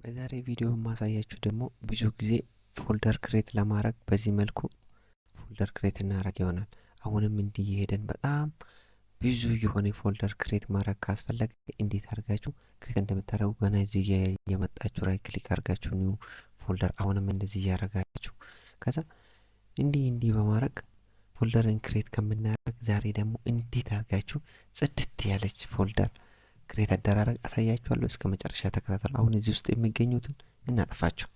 በዛሬ ቪዲዮ ማሳያችሁ ደግሞ ብዙ ጊዜ ፎልደር ክሬት ለማድረግ በዚህ መልኩ ፎልደር ክሬት እናደርግ ይሆናል። አሁንም እንዲህ እየሄደን በጣም ብዙ የሆነ ፎልደር ክሬት ማድረግ ካስፈለገ እንዴት አድርጋችሁ ክሬት እንደምታደርጉ ገና እዚህ የመጣችሁ ራይት ክሊክ አድርጋችሁ ኒው ፎልደር አሁንም እንደዚህ እያደረጋችሁ ከዛ እንዲህ በማድረግ ፎልደርን ክሬት ከምናደርግ ዛሬ ደግሞ እንዴት አድርጋችሁ ጽድት ያለች ፎልደር ክሬት አደራረግ አሳያችኋለሁ። እስከ መጨረሻ ተከታተሉ። አሁን እዚህ ውስጥ የሚገኙትን እናጥፋቸው።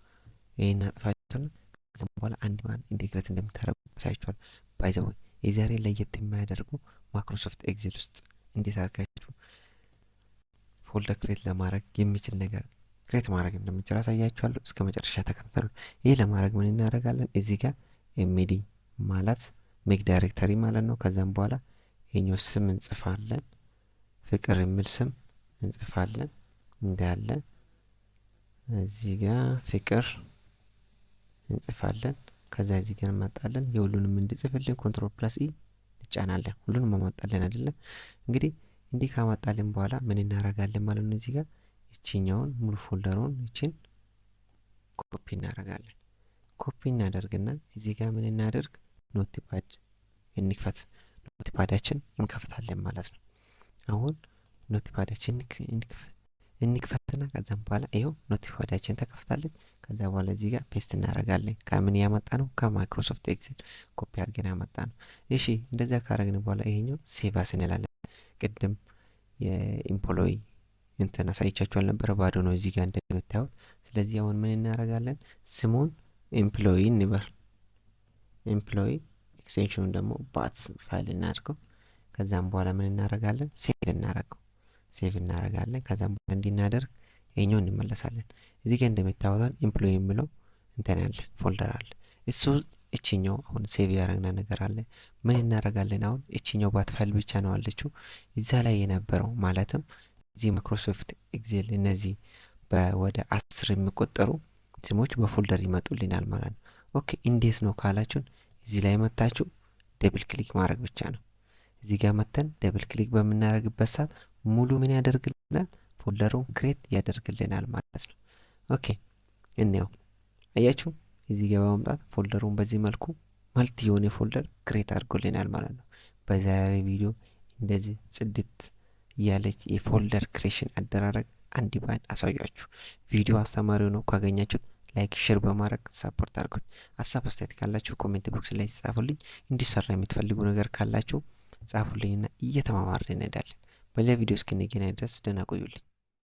ይሄን እናጥፋቸውና ከዛም በኋላ አንድ ማን ኢንቴግሬት እንደምታደርጉ አሳያችኋለሁ። ባይ ዘ ወይ የዛሬ ለየት የሚያደርጉ ማይክሮሶፍት ኤክሴል ውስጥ እንዴት አድርጋችሁ ፎልደር ክሬት ለማድረግ የሚችል ነገር ክሬት ማድረግ እንደምንችል አሳያችኋለሁ። እስከ መጨረሻ ተከታተሉ። ይሄ ለማድረግ ምን እናደርጋለን? እዚህ ጋር ኤምዲ ማለት ሜክ ዳይሬክተሪ ማለት ነው። ከዛም በኋላ ይሄኛው ስም እንጽፋለን። ፍቅር የሚል ስም እንጽፋለን እንዳለ እዚህ ጋር ፍቅር እንጽፋለን። ከዛ እዚህ ጋር እንመጣለን። የሁሉንም እንዲጽፍልን ኮንትሮል ፕላስ ኢ እንጫናለን። ሁሉንም ማመጣለን አይደለ? እንግዲህ እንዲህ ካመጣልን በኋላ ምን እናደርጋለን ማለት ነው። እዚህ ጋር እቺኛውን ሙሉ ፎልደሩን እቺን ኮፒ እናደርጋለን። ኮፒ እናደርግና እዚህ ጋር ምን እናደርግ ኖቲፓድ እንክፈት። ኖቲፓዳችን እንከፍታለን ማለት ነው። አሁን ኖቲፓዳችን እንክፈትና ከዛም በኋላ ይሄው ኖቲፓዳችን ተከፍታለች። ከዛ በኋላ እዚህ ጋር ፔስት እናደርጋለን። ከምን ያመጣ ነው? ከማይክሮሶፍት ኤክሴል ኮፒ አድርገን ያመጣ ነው። እሺ እንደዛ ካረግን በኋላ ይሄኛው ሴቭ አስ እንላለን። ቅድም የኢምፕሎይ እንትን አሳይቻችሁ አልነበረ? ባዶ ነው እዚህ ጋር እንደምታዩት። ስለዚህ አሁን ምን እናደርጋለን? ስሙን ኤምፕሎይ እንበል። ኤምፕሎይ ኤክስቴንሽኑን ደግሞ ባትስ ፋይል እናድርገው። ከዛም በኋላ ምን እናደርጋለን? ሴቭ እናደርጋለን። ከዛም በኋላ እንዲናደርግ ይሄኛው እንመለሳለን። እዚህ ጋር እንደምታዩት ኤምፕሎይ የሚለው እንትን ያለ ፎልደር አለ። እሱ እቺኛው አሁን ሴቭ ያደረግና ነገር አለ። ምን እናደርጋለን? አሁን እቺኛው ባት ፋይል ብቻ ነው አለችው እዛ ላይ የነበረው ማለትም እዚህ ማይክሮሶፍት ኤክሴል እነዚህ ወደ 10 የሚቆጠሩ ስሞች በፎልደር ይመጡልናል ማለት ነው። ኦኬ እንዴት ነው ካላችሁን እዚህ ላይ መታችሁ ደብል ክሊክ ማድረግ ብቻ ነው። እዚህ ጋር መተን ደብል ክሊክ በምናደርግበት ሰዓት ሙሉ ምን ያደርግልናል? ፎልደሩን ክሬት ያደርግልናል ማለት ነው። ኦኬ እንየው። አያችሁ እዚህ ጋር በመምጣት ፎልደሩን በዚህ መልኩ መልቲ የሆነ ፎልደር ክሬት አድርጎልናል ማለት ነው። በዛሬ ቪዲዮ እንደዚህ ጽድት ያለች የፎልደር ክሬሽን አደራረግ አንድ ባንድ አሳያችሁ። ቪዲዮ አስተማሪ ነው። ካገኛችሁት ላይክ ሼር በማድረግ ሰፖርት አድርጉኝ። ሀሳብ አስተያየት ካላችሁ ኮሜንት ቦክስ ላይ ጻፉልኝ። እንዲሰራ የምትፈልጉ ነገር ካላችሁ ጻፉልኝና እየተማማርን እንሄዳለን። በሌላ ቪዲዮ እስክንገናኝ ድረስ ደህና ቆዩልኝ።